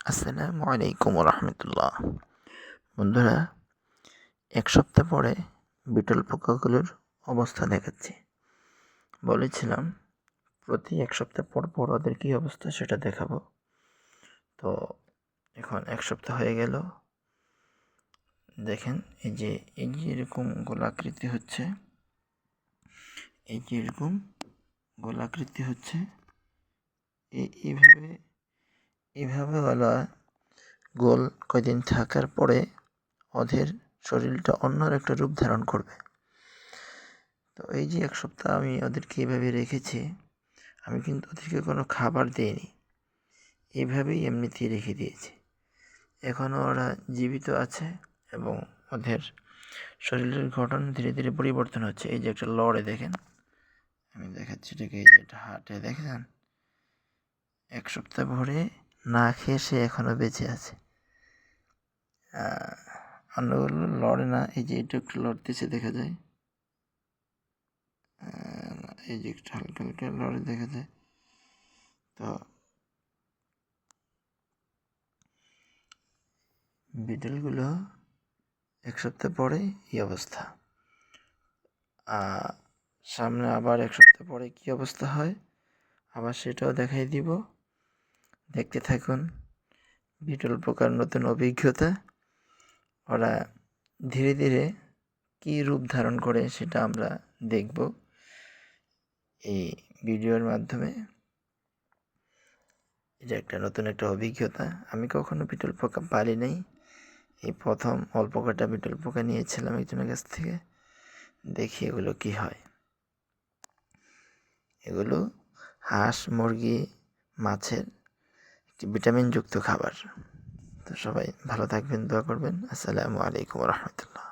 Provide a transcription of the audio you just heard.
আসসালামু আলাইকুম রহমতুল্লাহ। বন্ধুরা, এক সপ্তাহ পরে বিটল পোকাগুলোর অবস্থা দেখাচ্ছি। বলেছিলাম প্রতি এক সপ্তাহ পর পর ওদের কী অবস্থা সেটা দেখাবো। তো এখন এক সপ্তাহ হয়ে গেল। দেখেন, এই যে এরকম গোলাকৃতি হচ্ছে, এরকম গোলাকৃতি হচ্ছে। এইভাবে ওরা গোল কয়দিন থাকার পরে ওদের শরীরটা অন্য একটা রূপ ধারণ করবে। তো এই যে এক সপ্তাহ আমি ওদেরকে এইভাবে রেখেছি, আমি কিন্তু ওদেরকে কোনো খাবার দিইনি, এইভাবেই এমনিতেই রেখে দিয়েছি। এখনও ওরা জীবিত আছে এবং ওদের শরীরের গঠন ধীরে ধীরে পরিবর্তন হচ্ছে। এই যে একটা লড়ে দেখেন, আমি দেখাচ্ছি এটাকে, এই যে এটা হাটে দেখেন, এক সপ্তাহ ভরে না খেয়ে সে এখনও বেঁচে আছে। অন্যগুলো লড়ে না, এই যে এটা একটু লড়তেছে দেখা যায়, এই যে একটু হালকা হালকা লড়ে দেখা যায়। তো বিটলগুলো এক সপ্তাহ পরে এই অবস্থা, সামনে আবার এক সপ্তাহ পরে কী অবস্থা হয় আবার সেটাও দেখাই দিব। দেখতে থাকুন বিটল পোকার নতুন অভিজ্ঞতা। ওরা ধীরে ধীরে কী রূপ ধারণ করে সেটা আমরা দেখব এই ভিডিওর মাধ্যমে। এটা একটা নতুন একটা অভিজ্ঞতা। আমি কখনো বিটল পোকা পালি নাই, এই প্রথম অল্প কটা বিটল পোকা নিয়েছিলাম একজনের কাছ থেকে। দেখি এগুলো কি হয়। এগুলো হাঁস, মুরগি, মাছের একটি ভিটামিনযুক্ত খাবার। তো সবাই ভালো থাকবেন, দোয়া করবেন। আসসালামু আলাইকুম রহমতুল্লাহ।